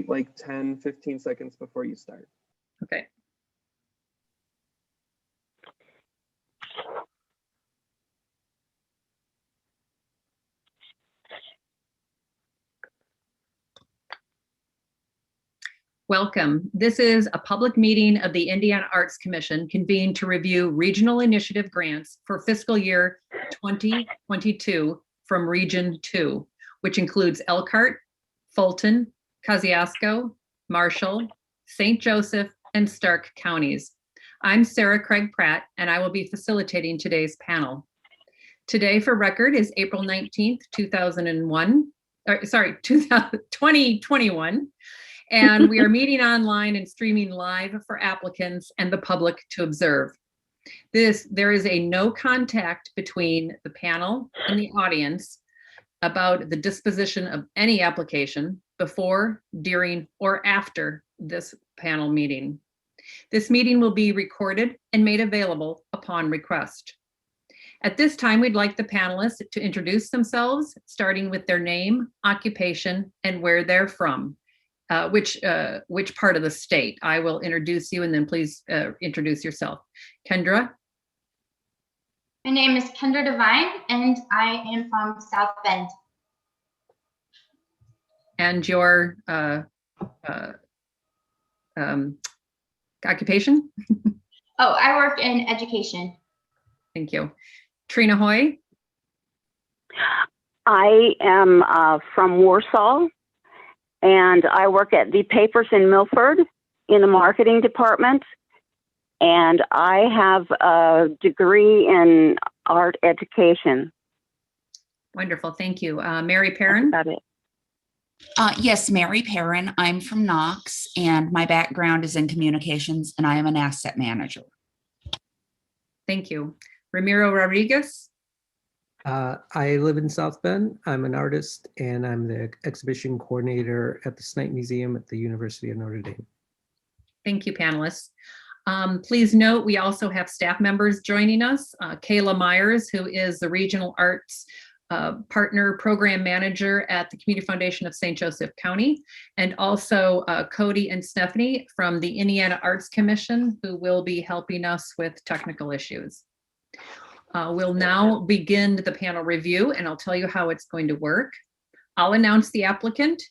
wait like 10, 15 seconds before you start. Okay. Welcome. This is a public meeting of the Indiana Arts Commission convened to review regional initiative grants for fiscal year 2022 from Region 2, which includes Elkhart, Fulton, Kosciuszko, Marshall, St. Joseph, and Stark counties. I'm Sarah Craig Pratt, and I will be facilitating today's panel. Today for record is April 19th, 2021. And we are meeting online and streaming live for applicants and the public to observe. There is a no contact between the panel and the audience about the disposition of any application before, during, or after this panel meeting. This meeting will be recorded and made available upon request. At this time, we'd like the panelists to introduce themselves, starting with their name, occupation, and where they're from. Which part of the state. I will introduce you and then please introduce yourself. Kendra? My name is Kendra Devine and I am from South Bend. And your occupation? Oh, I work in education. Thank you. Trina Hoy? I am from Warsaw. And I work at the Papers in Milford in the marketing department. And I have a degree in art education. Wonderful, thank you. Mary Perrin? That's about it. Yes, Mary Perrin. I'm from Knox and my background is in communications and I am an asset manager. Thank you. Ramiro Rodriguez? I live in South Bend. I'm an artist and I'm the exhibition coordinator at the Snipe Museum at the University of Notre Dame. Thank you, panelists. Please note, we also have staff members joining us. Kayla Myers, who is the Regional Arts Partner Program Manager at the Community Foundation of St. Joseph County, and also Cody and Stephanie from the Indiana Arts Commission, who will be helping us with technical issues. We'll now begin the panel review and I'll tell you how it's going to work. I'll announce the applicant.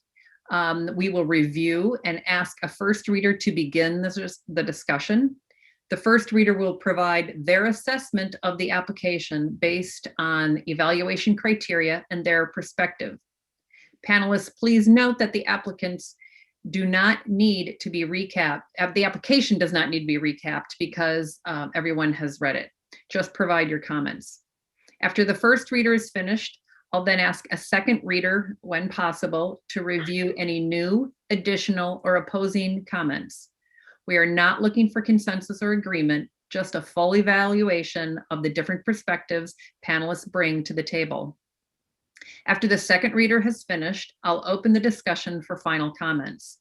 We will review and ask a first reader to begin the discussion. The first reader will provide their assessment of the application based on evaluation criteria and their perspective. Panelists, please note that the applicants do not need to be recapped. The application does not need to be recapped because everyone has read it. Just provide your comments. After the first reader is finished, I'll then ask a second reader, when possible, to review any new, additional, or opposing comments. We are not looking for consensus or agreement, just a full evaluation of the different perspectives panelists bring to the table. After the second reader has finished, I'll open the discussion for final comments.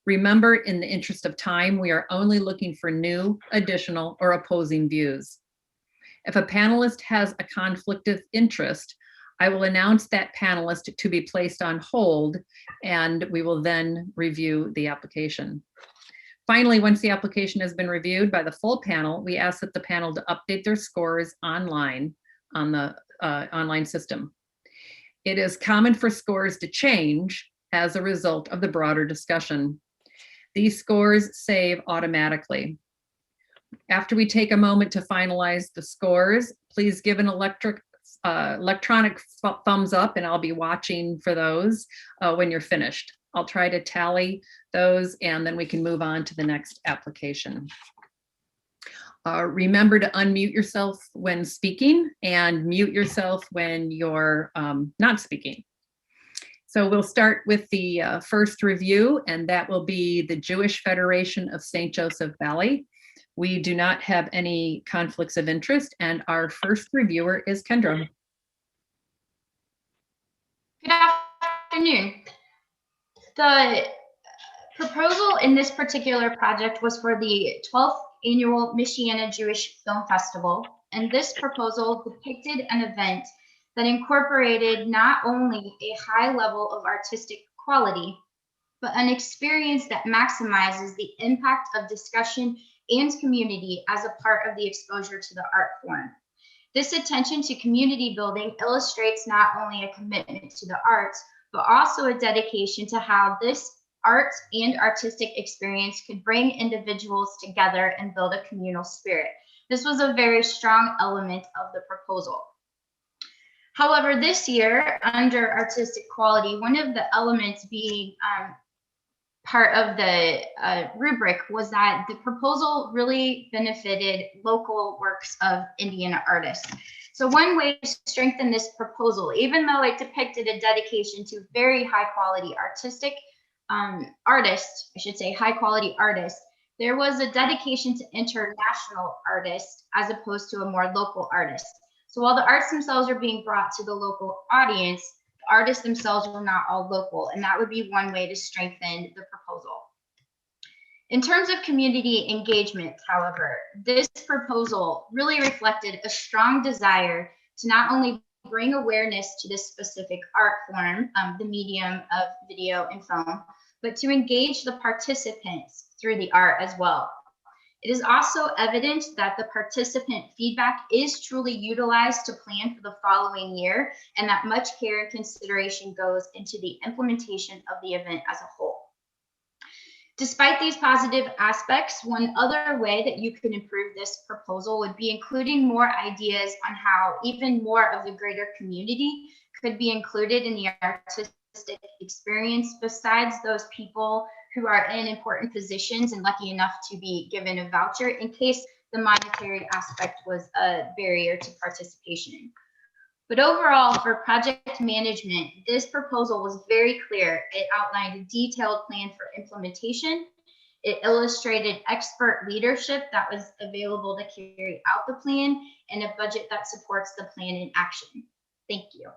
Remember, in the interest of time, we are only looking for new, additional, or opposing views. If a panelist has a conflict of interest, I will announce that panelist to be placed on hold and we will then review the application. Finally, once the application has been reviewed by the full panel, we ask that the panel to update their scores online on the online system. It is common for scores to change as a result of the broader discussion. These scores save automatically. After we take a moment to finalize the scores, please give an electronic thumbs up and I'll be watching for those when you're finished. I'll try to tally those and then we can move on to the next application. Remember to unmute yourself when speaking and mute yourself when you're not speaking. So we'll start with the first review, and that will be the Jewish Federation of St. Joseph Valley. We do not have any conflicts of interest, and our first reviewer is Kendra. Good afternoon. The proposal in this particular project was for the 12th annual Michiana Jewish Film Festival, and this proposal depicted an event that incorporated not only a high level of artistic quality, but an experience that maximizes the impact of discussion and community as a part of the exposure to the art form. This attention to community building illustrates not only a commitment to the arts, but also a dedication to how this arts and artistic experience could bring individuals together and build a communal spirit. This was a very strong element of the proposal. However, this year, under artistic quality, one of the elements being part of the rubric was that the proposal really benefited local works of Indian artists. So one way to strengthen this proposal, even though it depicted a dedication to very high quality artistic artists, I should say high quality artists, there was a dedication to international artists as opposed to a more local artist. So while the arts themselves are being brought to the local audience, the artists themselves were not all local, and that would be one way to strengthen the proposal. In terms of community engagement, however, this proposal really reflected a strong desire to not only bring awareness to this specific art form, the medium of video and film, but to engage the participants through the art as well. It is also evident that the participant feedback is truly utilized to plan for the following year, and that much care and consideration goes into the implementation of the event as a whole. Despite these positive aspects, one other way that you can improve this proposal would be including more ideas on how even more of the greater community could be included in the artistic experience besides those people who are in important positions and lucky enough to be given a voucher, in case the monetary aspect was a barrier to participation. But overall, for project management, this proposal was very clear. It outlined a detailed plan for implementation. It illustrated expert leadership that was available to carry out the plan, and a budget that supports the plan in action. Thank you.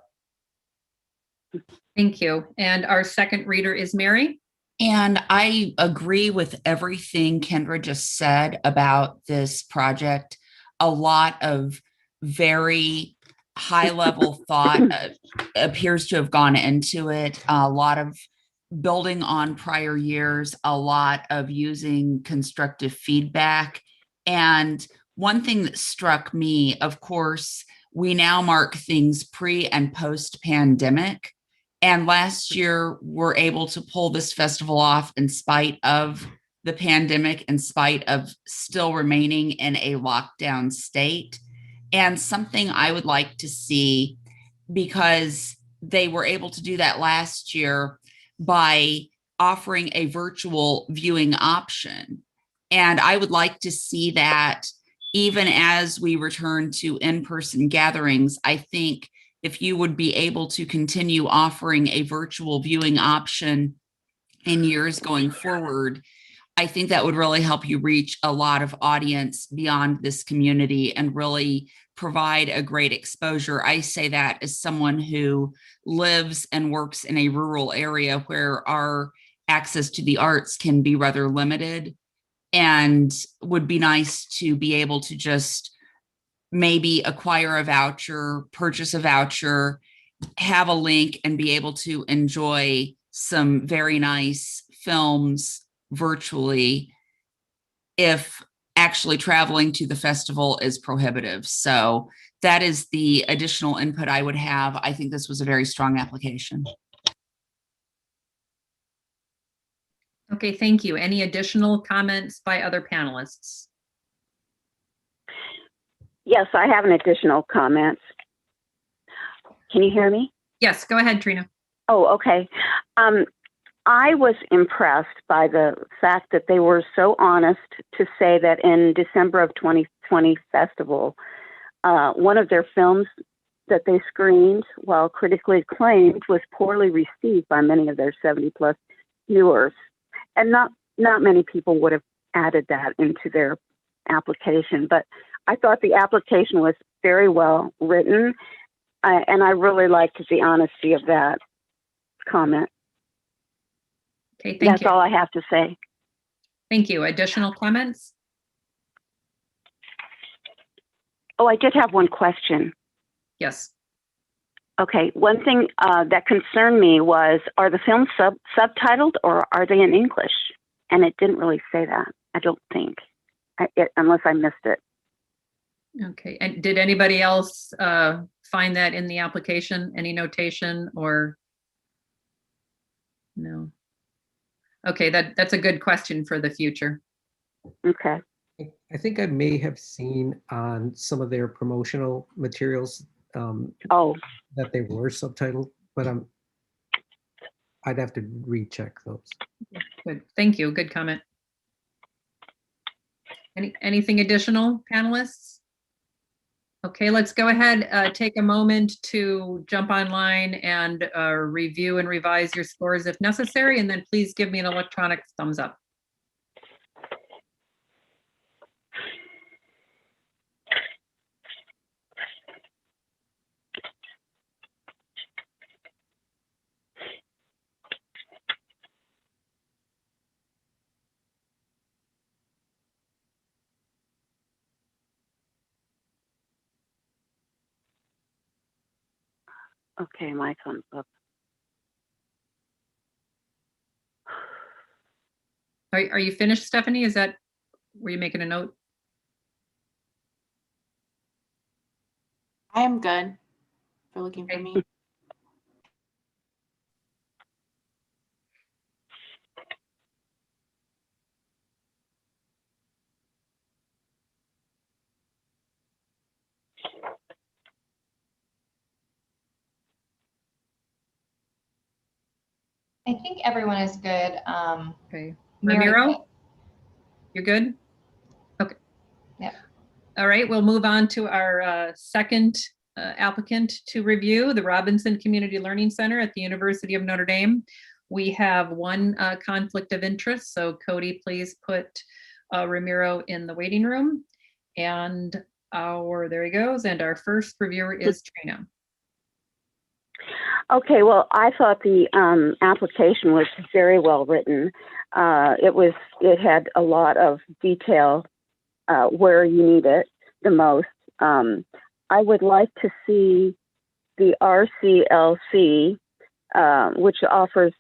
Thank you. And our second reader is Mary. And I agree with everything Kendra just said about this project. A lot of very high level thought appears to have gone into it. A lot of building on prior years, a lot of using constructive feedback. And one thing that struck me, of course, we now mark things pre and post pandemic. And last year, we're able to pull this festival off in spite of the pandemic, in spite of still remaining in a lockdown state. And something I would like to see, because they were able to do that last year by offering a virtual viewing option. And I would like to see that even as we return to in-person gatherings. I think if you would be able to continue offering a virtual viewing option in years going forward, I think that would really help you reach a lot of audience beyond this community and really provide a great exposure. I say that as someone who lives and works in a rural area where our access to the arts can be rather limited, and would be nice to be able to just maybe acquire a voucher, purchase a voucher, have a link, and be able to enjoy some very nice films virtually if actually traveling to the festival is prohibitive. So that is the additional input I would have. I think this was a very strong application. Okay, thank you. Any additional comments by other panelists? Yes, I have an additional comment. Can you hear me? Yes, go ahead, Trina. Oh, okay. I was impressed by the fact that they were so honest to say that in December of 2020 festival, one of their films that they screened, while critically acclaimed, was poorly received by many of their 70+ viewers. And not many people would have added that into their application, but I thought the application was very well written, and I really liked the honesty of that comment. Okay, thank you. That's all I have to say. Thank you. Additional comments? Oh, I did have one question. Yes. Okay, one thing that concerned me was, are the films subtitled or are they in English? And it didn't really say that, I don't think, unless I missed it. Okay, and did anybody else find that in the application? Any notation or? No. Okay, that's a good question for the future. Okay. I think I may have seen on some of their promotional materials Oh, that they were subtitled, but I'd have to recheck those. Good, thank you, good comment. Anything additional, panelists? Okay, let's go ahead, take a moment to jump online and review and revise your scores if necessary, and then please give me an electronic thumbs up. okay, my thumbs up. Are you finished, Stephanie? Were you making a note? I am good for looking for Okay. me. I think everyone is good. Okay, Mary- Ramiro, you're good? Okay. Yep. All right, we'll move on to our second applicant to review, the Robinson Community Learning Center at the University of Notre Dame. We have one conflict of interest, so Cody, please put Ramiro in the waiting room. And there he goes, and our first reviewer is Trina. Okay, well, I thought the application was very well written. It had a lot of detail where you need it the most. I would like to see the RCLC, which offers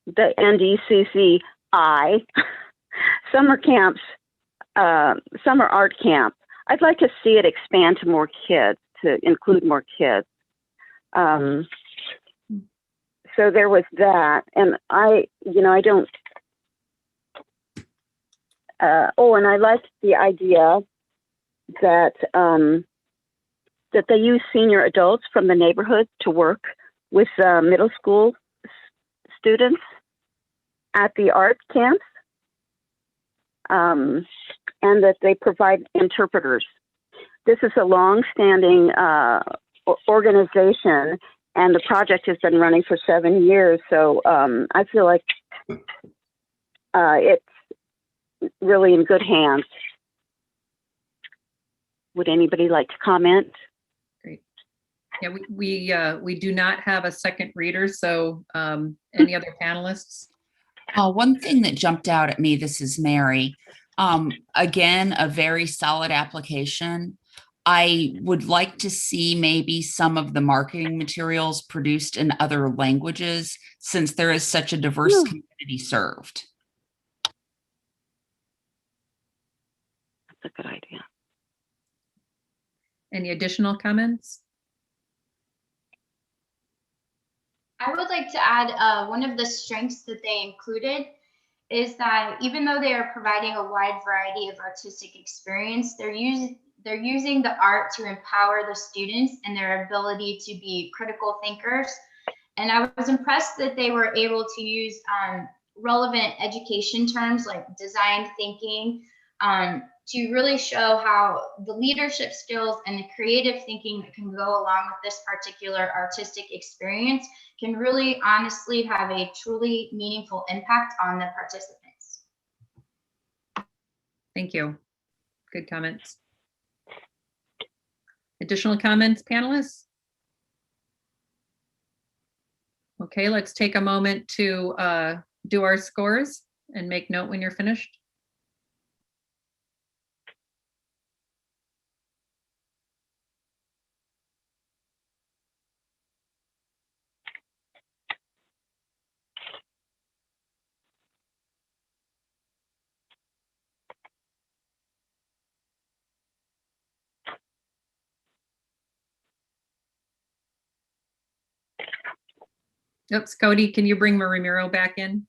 the NDCCI summer camps, summer art camp. I'd like to see it expand to more kids, to include more kids. So there was that, and I don't. And I liked the idea that that they use senior adults from the neighborhood to work with middle school students at the art camps, and that they provide interpreters. This is a long-standing organization, and the project has been running for 7 years. So I feel like it's really in good hands. Would anybody like to comment? Great. Yeah, we do not have a second reader, so any other panelists? One thing that jumped out at me, this is Mary. Again, a very solid application. I would like to see maybe some of the marketing materials produced in other languages, since there is such a diverse community served. That's a good idea. Any additional comments? I would like to add one of the strengths that they included is that even though they are providing a wide variety of artistic experience, they're using the art to empower the students and their ability to be critical thinkers. And I was impressed that they were able to use relevant education terms like design thinking to really show how the leadership skills and the creative thinking that can go along with this particular artistic experience can really honestly have a truly meaningful impact on the participants. Thank you. Good comments. Additional comments, panelists? Okay, let's take a moment to do our scores and make note when you're finished. Oops, Cody, can you bring Ramiro back in?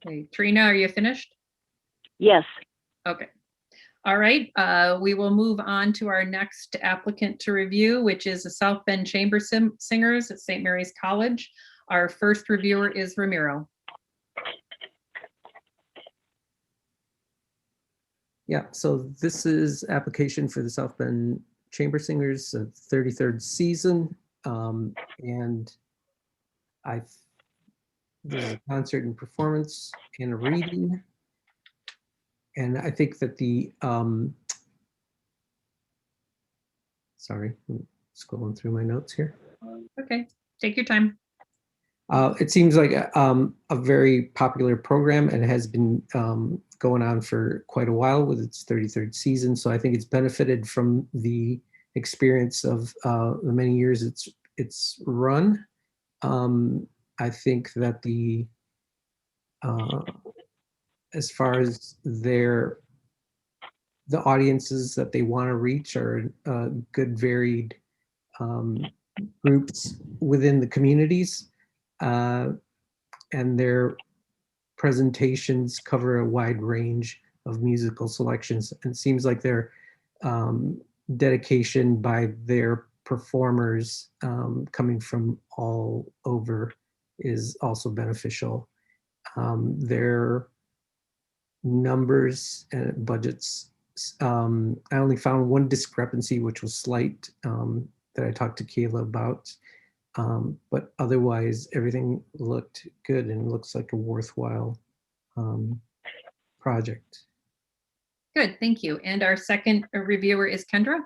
Okay, Trina, are you finished? Yes. Okay. All right, we will move on to our next applicant to review, which is the South Bend Chamber Singers at St. Mary's College. Our first reviewer is Ramiro. Yeah, so this is application for the South Bend Chamber Singers, 33rd season. And there's a concert and performance and a reading. And I think that sorry, I'm scrolling through my notes here. Okay, take your time. It seems like a very popular program and has been going on for quite a while with its 33rd season. So I think it's benefited from the experience of the many years it's run. I think that as far as the audiences that they want to reach are good varied groups within the communities. And their presentations cover a wide range of musical selections. And it seems like their dedication by their performers coming from all over is also beneficial. Their numbers and budgets, I only found one discrepancy, which was slight, that I talked to Kayla about. But otherwise, everything looked good and looks like a worthwhile project. Good, thank you. And our second reviewer is Kendra.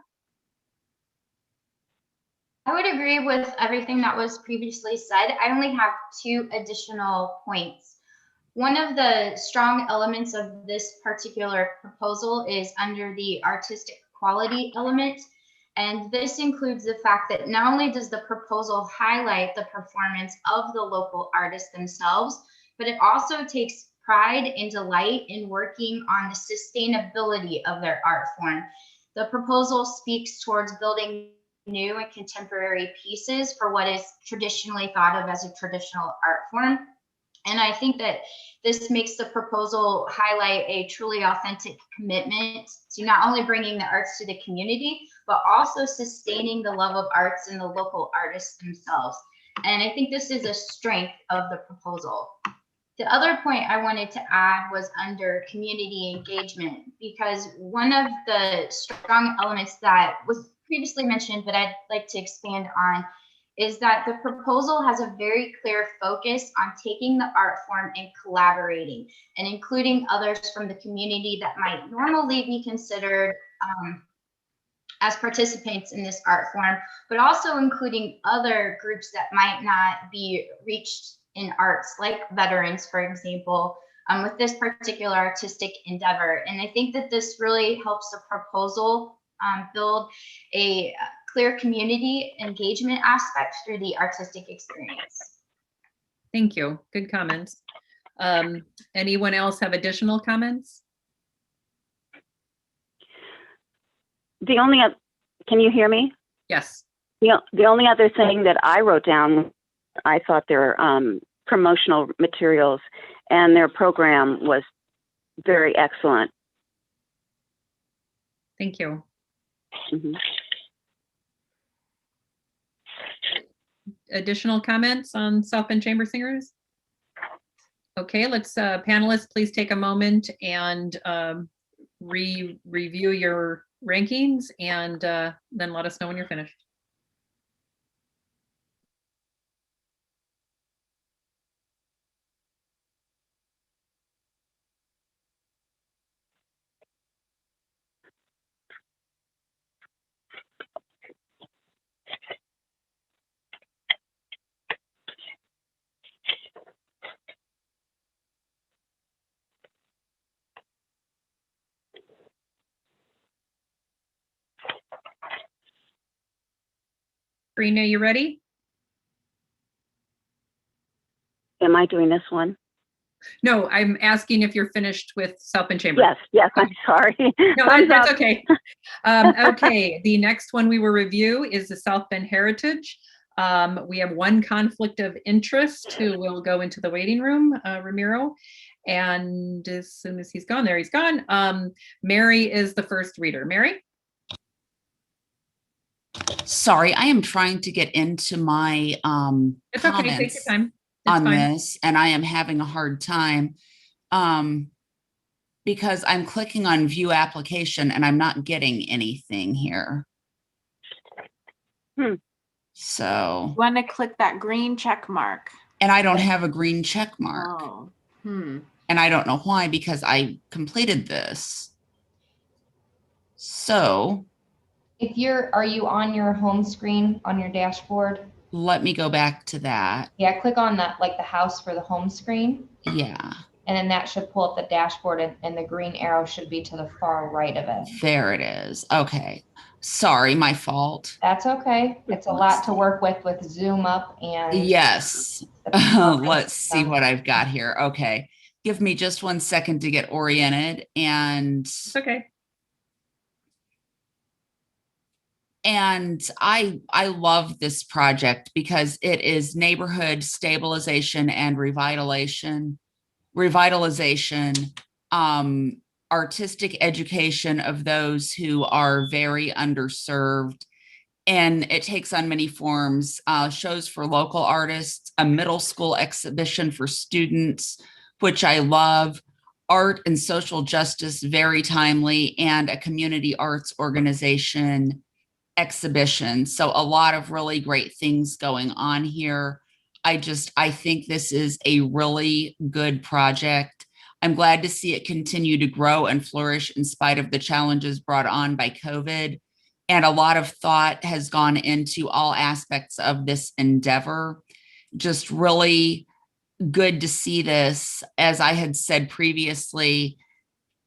I would agree with everything that was previously said. I only have 2 additional points. One of the strong elements of this particular proposal is under the artistic quality element. And this includes the fact that not only does the proposal highlight the performance of the local artists themselves, but it also takes pride and delight in working on the sustainability of their art form. The proposal speaks towards building new and contemporary pieces for what is traditionally thought of as a traditional art form. And I think that this makes the proposal highlight a truly authentic commitment to not only bringing the arts to the community, but also sustaining the love of arts in the local artists themselves. And I think this is a strength of the proposal. The other point I wanted to add was under community engagement, because one of the strong elements that was previously mentioned, but I'd like to expand on, is that the proposal has a very clear focus on taking the art form and collaborating and including others from the community that might normally be considered as participants in this art form, but also including other groups that might not be reached in arts, like veterans, for example, with this particular artistic endeavor. And I think that this really helps the proposal build a clear community engagement aspect through the artistic experience. Thank you, good comments. Anyone else have additional comments? Can you hear me? Yes. The only other thing that I wrote down, I thought their promotional materials and their program was very excellent. Thank you. Mm-hmm. Additional comments on South Bend Chamber Singers? Okay, let's panelists, please take a moment and review your rankings and then let us know when you're finished. Trina, you ready? Am I doing this one? No, I'm asking if you're finished with South Bend Chamber. Yes, I'm sorry. No, Thumbs that's up. okay. Okay, the next one we will review is the South Bend Heritage. We have one conflict of interest who will go into the waiting room, Ramiro. And as soon as he's gone, there he's gone. Mary is the first reader. Mary? Sorry, I am trying to get into my It's okay, take your comments time. It's on fine. this, and I am having a hard time because I'm clicking on view application and I'm not getting anything here. So, Want to click that green check mark. and I don't have a green check mark. Oh. And I don't know why, because I completed this. So Are you on your home screen on your dashboard? let me go back to that. Yeah, click on that, like the house for the home screen. Yeah, And then that should pull up the dashboard and the green arrow should be to the far right of it. there it is. Okay. Sorry, my fault. That's okay. It's a lot to work with Zoom up and. Yes. the program Let's see system. what I've got here. Okay. Give me just 1 second to get oriented. It's okay. And I love this project because it is neighborhood stabilization and revitalization, artistic education of those who are very underserved. And it takes on many forms, shows for local artists, a middle school exhibition for students, which I love, art and social justice, very timely, and a community arts organization exhibition. So a lot of really great things going on here. I think this is a really good project. I'm glad to see it continue to grow and flourish in spite of the challenges brought on by COVID. And a lot of thought has gone into all aspects of this endeavor. Just really good to see this. As I had said previously,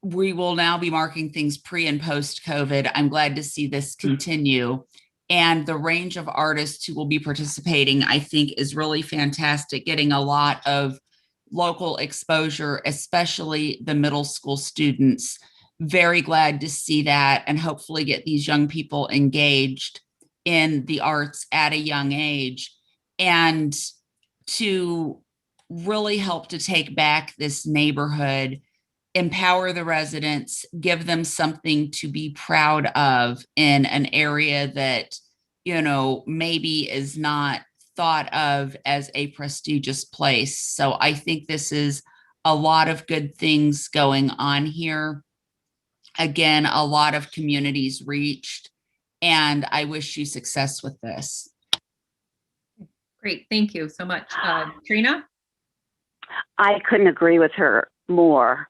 we will now be marking things pre and post COVID. I'm glad to see this continue. And the range of artists who will be participating, I think, is really fantastic, getting a lot of local exposure, especially the middle school students. Very glad to see that and hopefully get these young people engaged in the arts at a young age and to really help to take back this neighborhood, empower the residents, give them something to be proud of in an area that, maybe is not thought of as a prestigious place. So I think this is a lot of good things going on here. Again, a lot of communities reached, and I wish you success with this. Great, thank you so much. Trina? I couldn't agree with her more.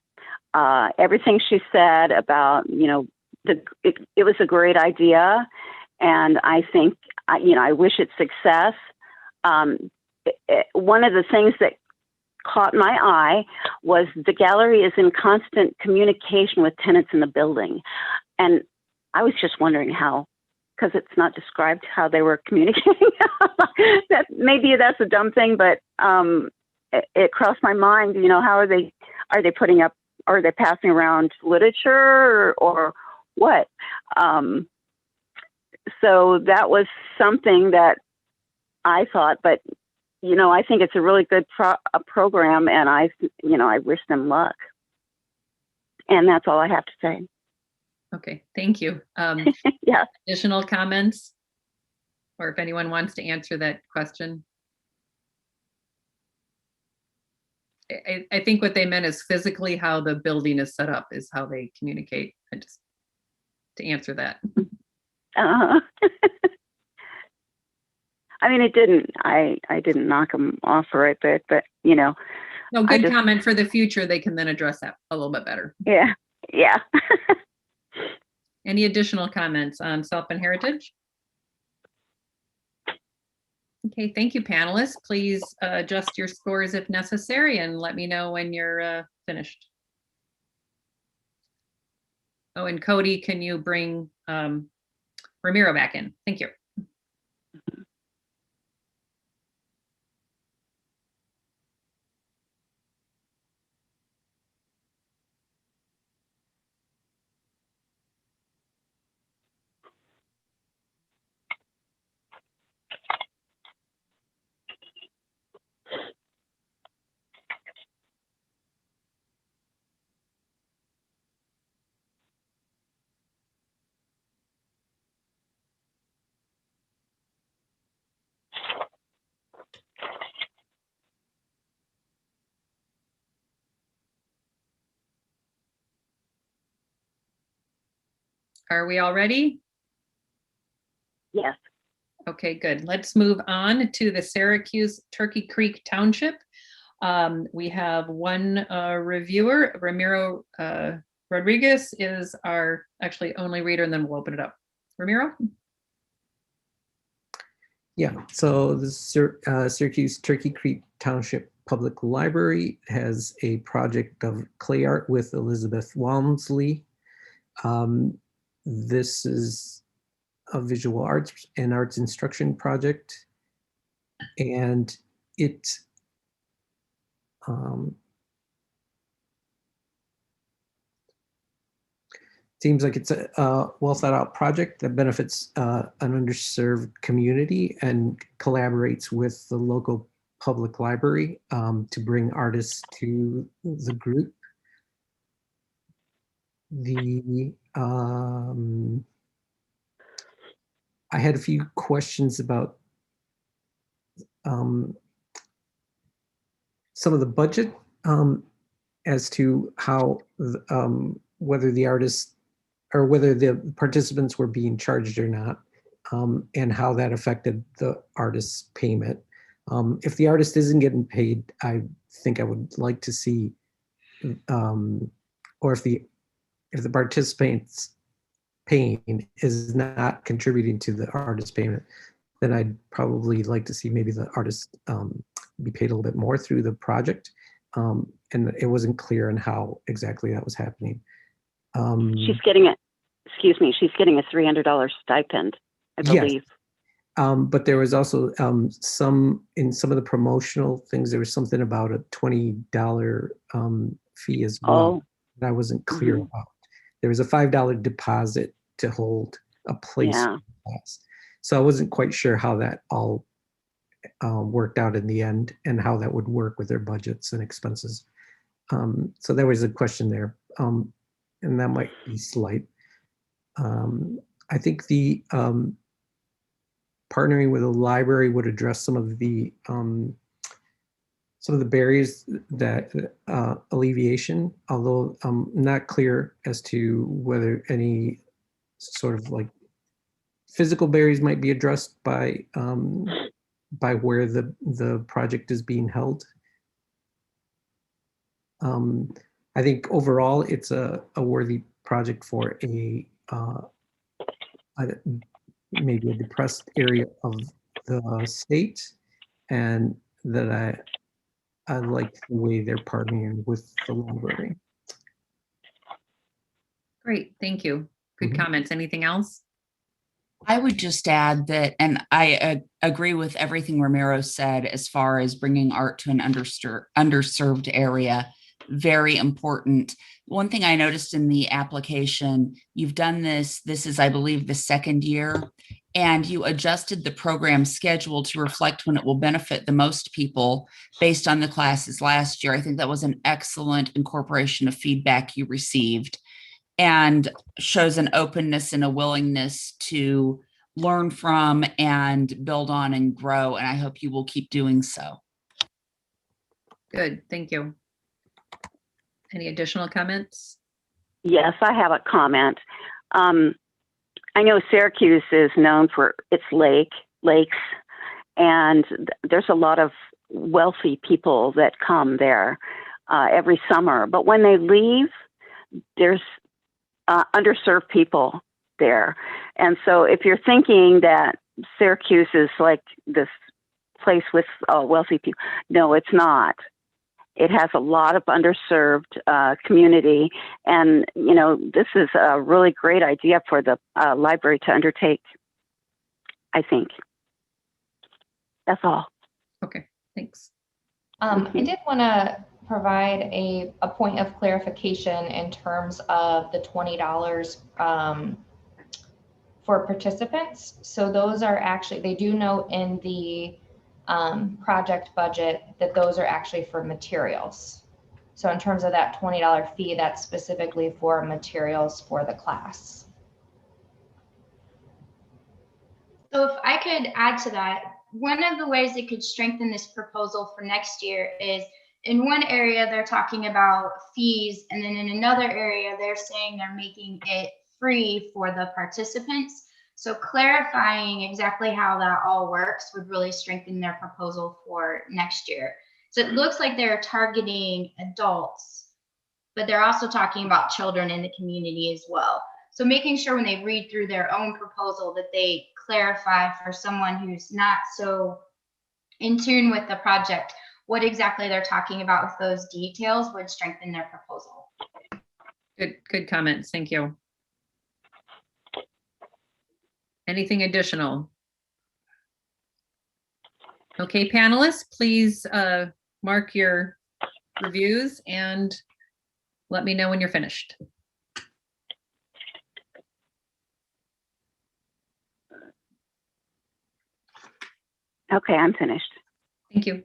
Everything she said about, it was a great idea. And I think, I wish it success. One of the things that caught my eye was the gallery is in constant communication with tenants in the building. And I was just wondering how, because it's not described how they were communicating. Maybe that's a dumb thing, but it crossed my mind, how are they putting up, are they passing around literature or what? So that was something that I thought, but, I think it's a really good program, and I wish them luck. And that's all I have to say. Okay, thank you. Yeah. Additional comments? Or if anyone wants to answer that question? I think what they meant is physically how the building is set up is how they communicate. Just to answer that. I mean, it didn't. I didn't knock them off for it, but No, good comment for the future. They can then address that a little bit better. Yeah. Any additional comments on South Bend Heritage? Okay, thank you, panelists. Please adjust your scores if necessary and let me know when you're finished. Oh, and Cody, can you bring Ramiro back in? Thank you. Are we all ready? Yes. Okay, good. Let's move on to the Syracuse Turkey Creek Township. We have one reviewer, Ramiro Rodriguez is our actually only reader, and then we'll open it up. Ramiro? Yeah, so the Syracuse Turkey Creek Township Public Library has a project of clay art with Elizabeth Walmsley. This is a visual arts and arts instruction project, and it seems like it's a well thought out project that benefits an underserved community and collaborates with the local public library to bring artists to the group. I had a few questions about some of the budget as to how whether the artists or whether the participants were being charged or not, and how that affected the artist's payment. If the artist isn't getting paid, I think I would like to see, or if the participants paying is not contributing to the artist payment, then I'd probably like to see maybe the artist be paid a little bit more through the project. And it wasn't clear on how exactly that was happening. She's getting a, excuse me, she's getting a $300 stipend, I believe. Yes. But there was also some of the promotional things, there was something about a $20 fee as well that I wasn't clear about. There was a $5 deposit to hold a place in the class. So I wasn't quite sure how that all worked out in the end and how that would work with their budgets and expenses. So there was a question there, and that might be slight. I think the partnering with a library would address some of the barriers that alleviation, although I'm not clear as to whether any sort of like physical barriers might be addressed by where the project is being held. I think overall it's a worthy project for maybe a depressed area of the state, and that I like the way they're partnering with the library. Great, thank you. Good comments. Anything else? I would just add that, and I agree with everything Ramiro said as far as bringing art to an underserved area. Very important. One thing I noticed in the application, you've done this is, I believe, the second year, and you adjusted the program schedule to reflect when it will benefit the most people based on the classes last year. I think that was an excellent incorporation of feedback you received, and shows an openness and a willingness to learn from and build on and grow. And I hope you will keep doing so. Good, thank you. Any additional comments? Yes, I have a comment. I know Syracuse is known for its lakes, and there's a lot of wealthy people that come there every summer. But when they leave, there's underserved people there. And so if you're thinking that Syracuse is like this place with wealthy people, no, it's not. It has a lot of underserved community. And, you know, this is a really great idea for the library to undertake, I think. That's all. Okay, thanks. I did want to provide a point of clarification in terms of the $20 for participants. So those are actually, they do note in the project budget that those are actually for materials. So in terms of that $20 fee, that's specifically for materials for the class. So if I could add to that, one of the ways it could strengthen this proposal for next year is in one area, they're talking about fees, and then in another area, they're saying they're making it free for the participants. So clarifying exactly how that all works would really strengthen their proposal for next year. So it looks like they're targeting adults, but they're also talking about children in the community as well. So making sure when they read through their own proposal that they clarify for someone who's not so in tune with the project what exactly they're talking about with those details would strengthen their proposal. Good comments. Thank you. Anything additional? Okay, panelists, please mark your reviews and let me know when you're finished. Okay, I'm finished. Thank you.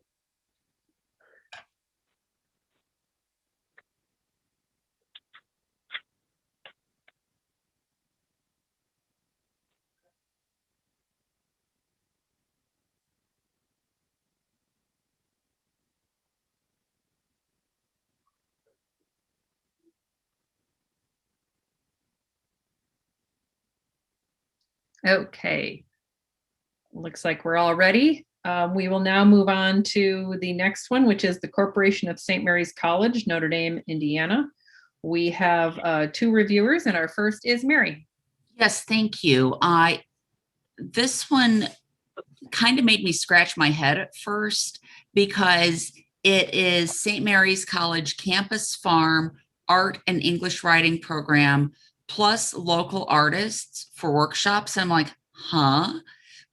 Okay. Looks like we're all ready. We will now move on to the next one, which is the Corporation of St. Mary's College, Notre Dame, Indiana. We have 2 reviewers, and our first is Mary. Yes, thank you. This one kind of made me scratch my head at first because it is St. Mary's College Campus Farm Art and English Writing Program plus local artists for workshops. I'm like, huh?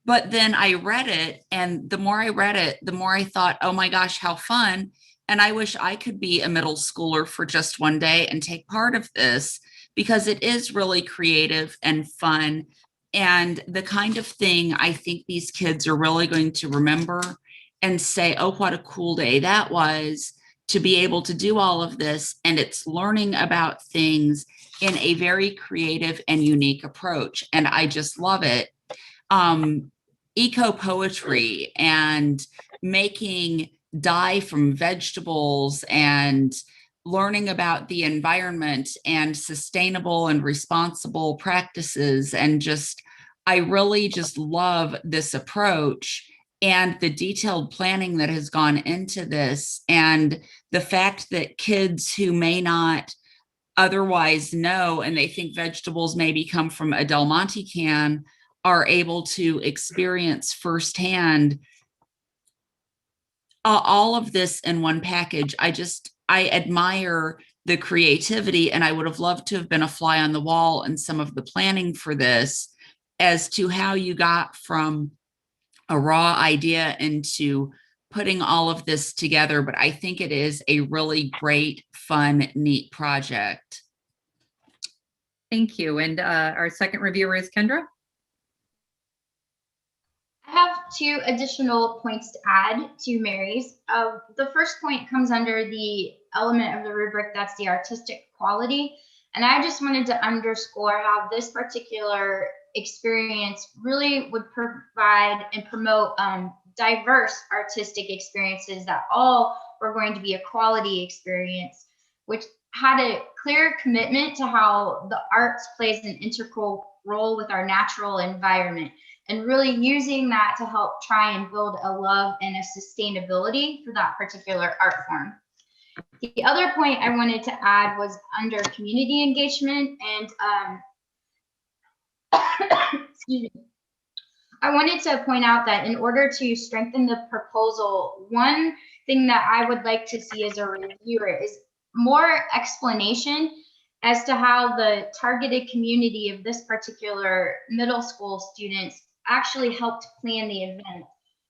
But then I read it, and the more I read it, the more I thought, oh my gosh, how fun. And I wish I could be a middle schooler for just one day and take part of this, because it is really creative and fun. And the kind of thing I think these kids are really going to remember and say, oh, what a cool day that was to be able to do all of this. And it's learning about things in a very creative and unique approach. And I just love it. Eco poetry and making dye from vegetables and learning about the environment and sustainable and responsible practices. And just, I really just love this approach and the detailed planning that has gone into this. And the fact that kids who may not otherwise know, and they think vegetables maybe come from a Del Monte can, are able to experience firsthand all of this in one package. I admire the creativity, and I would have loved to have been a fly on the wall in some of the planning for this as to how you got from a raw idea into putting all of this together. But I think it is a really great, fun, neat project. Thank you. And our second reviewer is Kendra. I have 2 additional points to add to Mary's. The first point comes under the element of the rubric that's the artistic quality. And I just wanted to underscore how this particular experience really would provide and promote diverse artistic experiences that all were going to be a quality experience, which had a clear commitment to how the arts plays an integral role with our natural environment, and really using that to help try and build a love and a sustainability for that particular art form. The other point I wanted to add was under community engagement, and excuse me. I wanted to point out that in order to strengthen the proposal, one thing that I would like to see as a reviewer is more explanation as to how the targeted community of this particular middle school students actually helped plan the event.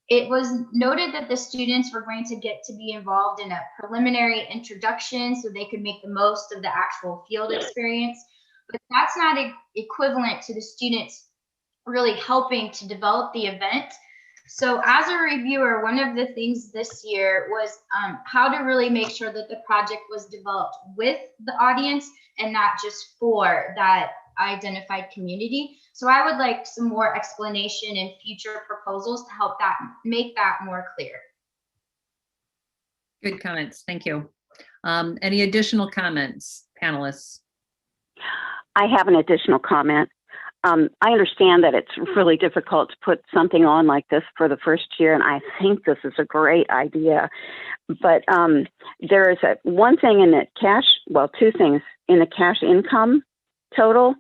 It was noted that the students were going to get to be involved in a preliminary introduction so they could make the most of the actual field experience, but that's not equivalent to the students really helping to develop the event. So as a reviewer, one of the things this year was how to really make sure that the project was developed with the audience and not just for that identified community. So I would like some more explanation in future proposals to help that make that more clear. Good comments. Thank you. Any additional comments, panelists? I have an additional comment. I understand that it's really difficult to put something on like this for the first year, and I think this is a great idea. But there is one thing in the cash, well, two things in the cash income total.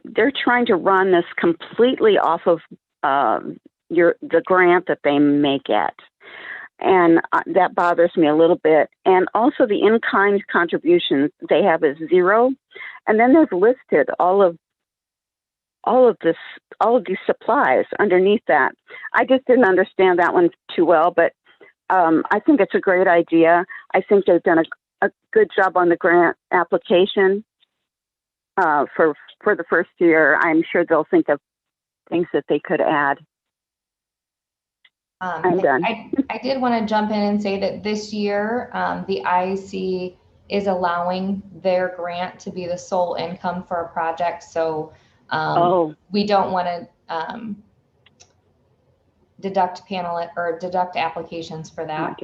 They're trying to run this completely off of the grant that they may get. And that bothers me a little bit. And also the in-kind contributions they have is 0. And then there's listed all of these supplies underneath that. I just didn't understand that one too well, but I think it's a great idea. I think they've done a good job on the grant application for the first year. I'm sure they'll think of things that they could add. I'm done. I did want to jump in and say that this year, the IEC is allowing their grant to be the sole income for a project. So we don't want to deduct deduct applications for that.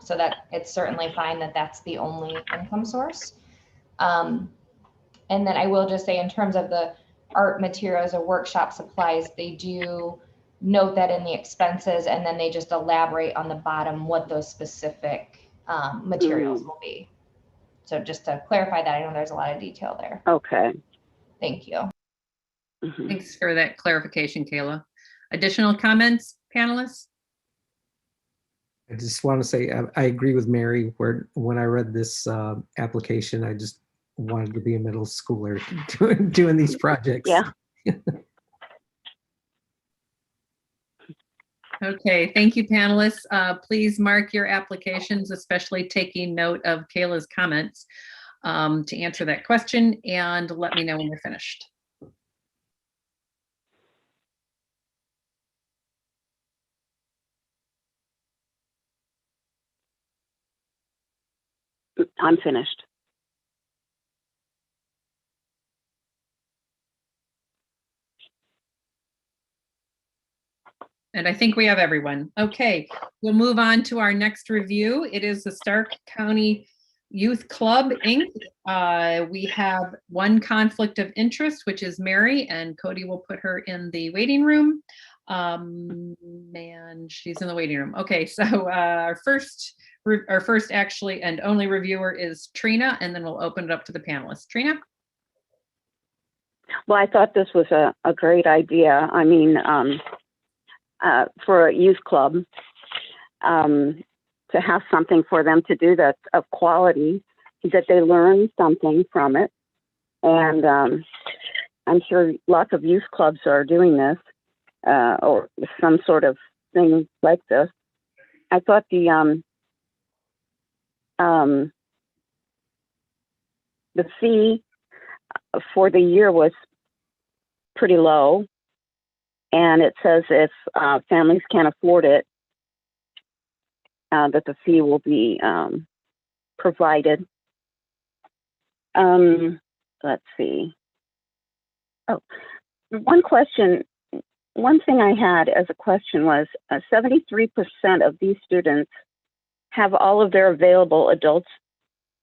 So that it's certainly fine that that's the only income source. And then I will just say in terms of the art materials or workshop supplies, they do note that in the expenses, and then they just elaborate on the bottom what those specific materials will be. So just to clarify that, I know there's a lot of detail there. Okay. Thank you. Thanks for that clarification, Kayla. Additional comments, panelists? I just want to say I agree with Mary. When I read this application, I just wanted to be a middle schooler doing these projects. Yeah. Okay, thank you, panelists. Please mark your applications, especially taking note of Kayla's comments to answer that question, and let me know when you're finished. I'm finished. And I think we have everyone. Okay, we'll move on to our next review. It is the Stark County Youth Club, Inc. We have one conflict of interest, which is Mary, and Cody will put her in the waiting room. And she's in the waiting room. Okay, so our first actually and only reviewer is Trina, and then we'll open it up to the panelists. Trina? Well, I thought this was a great idea. I mean, for a youth club, to have something for them to do that's of quality, that they learn something from it. And I'm sure lots of youth clubs are doing this, or some sort of thing like this. I thought the fee for the year was pretty low. And it says if families can't afford it, that the fee will be provided. Let's see. Oh, one thing I had as a question was 73% of these students have all of their available adults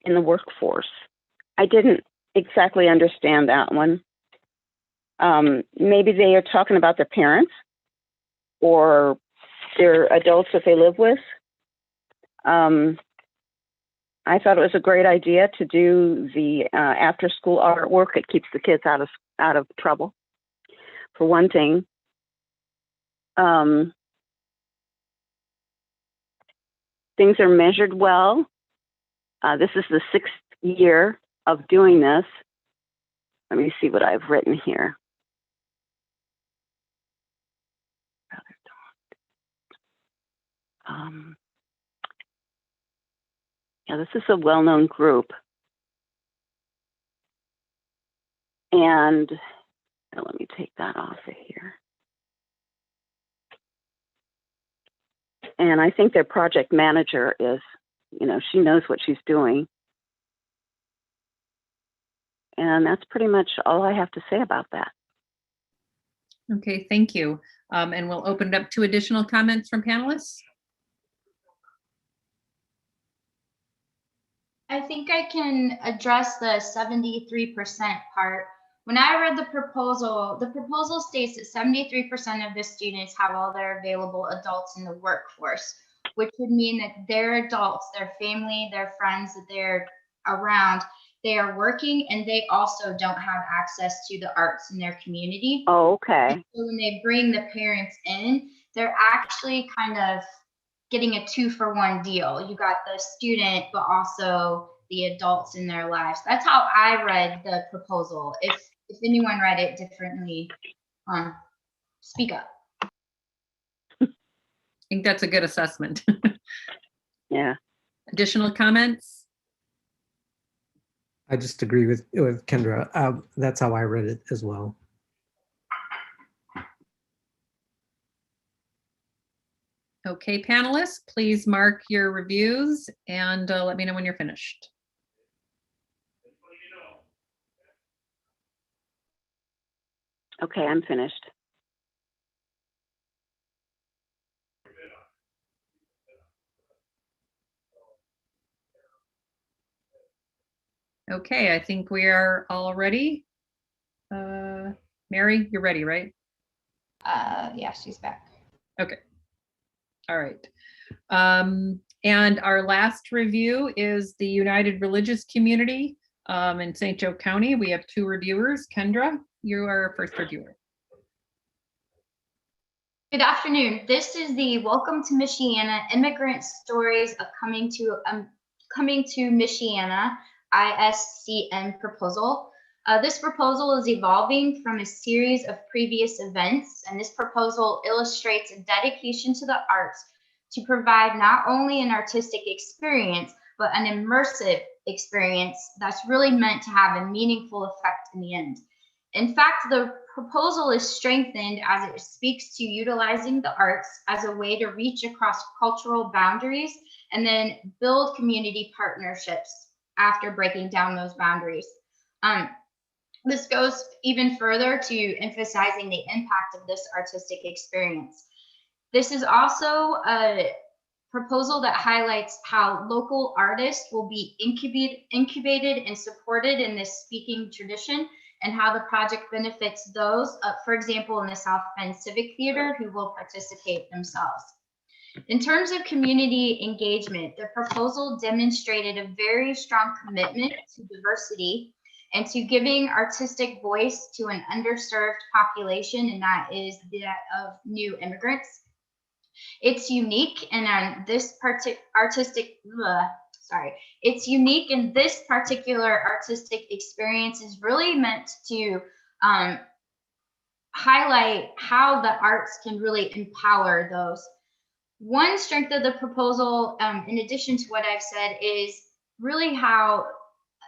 in the workforce. I didn't exactly understand that one. Maybe they are talking about their parents or their adults that they live with. I thought it was a great idea to do the after-school artwork. It keeps the kids out of trouble, for one thing. Things are measured well. This is the 6th year of doing this. Let me see what I've written here. Yeah, this is a well-known group. And let me take that off of here. And I think their project manager is, she knows what she's doing. And that's pretty much all I have to say about that. Okay, thank you. And we'll open it up to additional comments from panelists. I think I can address the 73% part. When I read the proposal states that 73% of the students have all their available adults in the workforce, which would mean that their adults, their family, their friends that they're around, they are working and they also don't have access to the arts in their community. Oh, okay. And so when they bring the parents in, they're actually kind of getting a 2-for-1 deal. You got the student, but also the adults in their lives. That's how I read the proposal. If anyone read it differently, speak up. I think that's a good assessment. Yeah. Additional comments? I just agree with Kendra. That's how I read it as well. Okay, panelists, please mark your reviews and let me know when you're finished. Okay, I'm finished. Okay, I think we are all ready. Mary, you're ready, right? Yeah, she's back. Okay. All right. And our last review is the United Religious Community in St. Joe County. We have 2 reviewers. Kendra, you are our first reviewer. Good afternoon. This is the Welcome to Michiana Immigrant Stories of Coming to Michiana ISCN proposal. This proposal is evolving from a series of previous events, and this proposal illustrates a dedication to the arts to provide not only an artistic experience, but an immersive experience that's really meant to have a meaningful effect in the end. In fact, the proposal is strengthened as it speaks to utilizing the arts as a way to reach across cultural boundaries and then build community partnerships after breaking down those boundaries. This goes even further to emphasizing the impact of this artistic experience. This is also a proposal that highlights how local artists will be incubated and supported in this speaking tradition, and how the project benefits those, for example, in the South Bend Civic Theater, who will participate themselves. In terms of community engagement, the proposal demonstrated a very strong commitment to diversity and to giving artistic voice to an underserved population, and that is that of new immigrants. It's unique, and this particular artistic experience is really meant to highlight how the arts can really empower those. One strength of the proposal, in addition to what I've said, is really how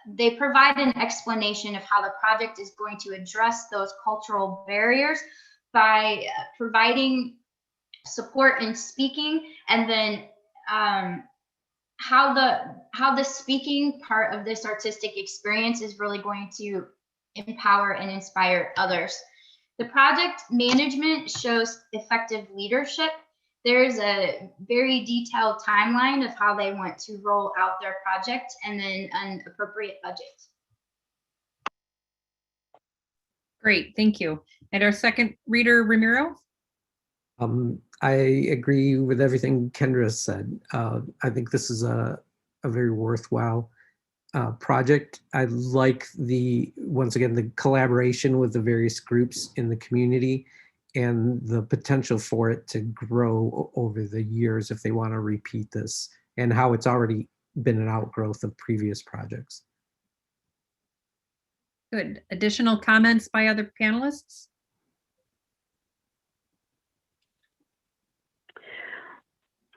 they provide an explanation of how the project is going to address those cultural barriers by providing support in speaking, and then how the speaking part of this artistic experience is really going to empower and inspire others. The project management shows effective leadership. There's a very detailed timeline of how they want to roll out their project, and then an appropriate budget. Great, thank you. And our second reader, Ramiro? I agree with everything Kendra said. I think this is a very worthwhile project. I like once again, the collaboration with the various groups in the community and the potential for it to grow over the years if they want to repeat this, and how it's already been an outgrowth of previous projects. Good. Additional comments by other panelists?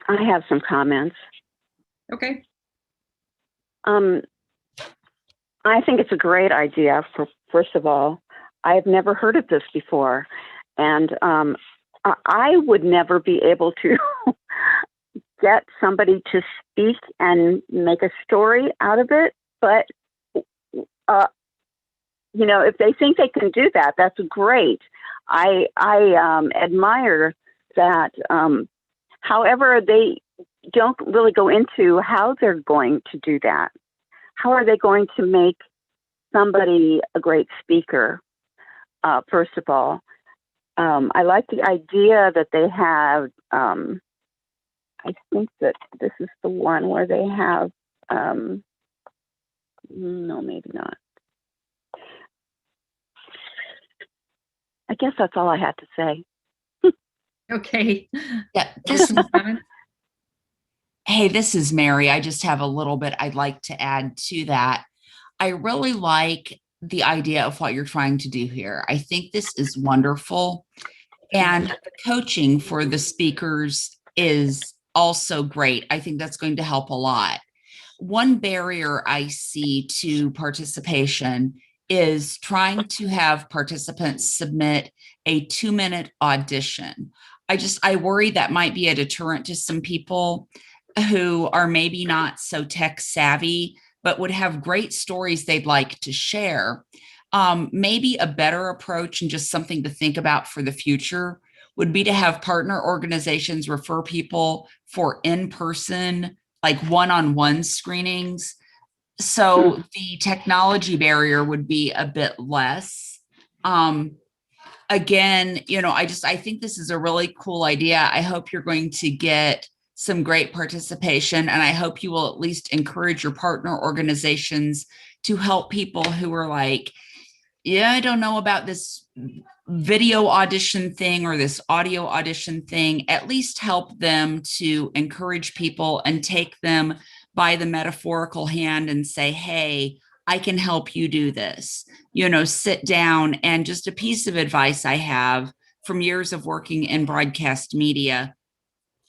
I have some comments. Okay. I think it's a great idea. First of all, I've never heard of this before, and I would never be able to get somebody to speak and make a story out of it. But you know, if they think they can do that, that's great. I admire that. However, they don't really go into how they're going to do that. How are they going to make somebody a great speaker? first of all. I like the idea that they have, I think that this is the one where they have, no, maybe not. I guess that's all I had to say. Okay. Yeah, Questions, comments? hey, this is Mary. I just have a little bit I'd like to add to that. I really like the idea of what you're trying to do here. I think this is wonderful. And the coaching for the speakers is also great. I think that's going to help a lot. One barrier I see to participation is trying to have participants submit a 2-minute audition. I worry that might be a deterrent to some people who are maybe not so tech savvy, but would have great stories they'd like to share. Maybe a better approach and just something to think about for the future would be to have partner organizations refer people for in-person, like one-on-one screenings. So the technology barrier would be a bit less. Again, I think this is a really cool idea. I hope you're going to get some great participation, and I hope you will at least encourage your partner organizations to help people who are like, yeah, I don't know about this video audition thing or this audio audition thing. At least help them to encourage people and take them by the metaphorical hand and say, hey, I can help you do this. Sit down. And just a piece of advice I have from years of working in broadcast media: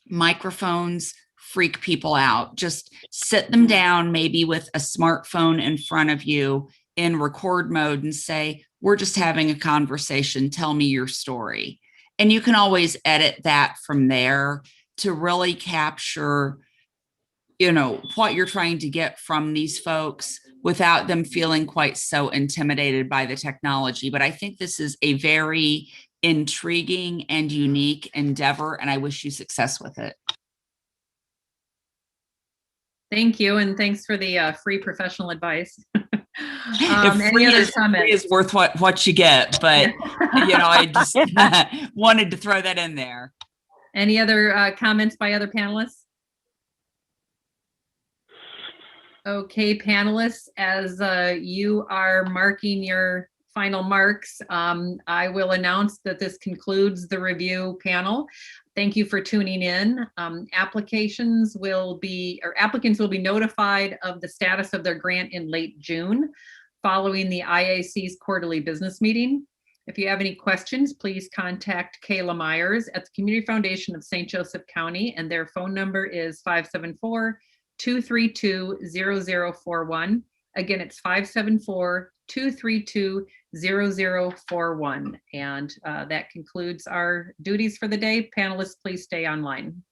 microphones freak people out. Just sit them down, maybe with a smartphone in front of you in record mode, and say, we're just having a conversation. Tell me your story. And you can always edit that from there to really capture, what you're trying to get from these folks without them feeling quite so intimidated by the technology. But I think this is a very intriguing and unique endeavor, and I wish you success with it. Thank you, and thanks for the free professional advice. If Any free other is, comments? free is worth what you get, but I just wanted to throw that in there. Any other comments by other panelists? Okay, panelists, as you are marking your final marks, I will announce that this concludes the review panel. Thank you for tuning in. Applicants will be notified of the status of their grant in late June, following the IAC's quarterly business meeting. If you have any questions, please contact Kayla Myers at the Community Foundation of St. Joseph County, and their phone number is 574-232-0041. Again, it's 574-232-0041. And that concludes our duties for the day. Panelists, please stay online.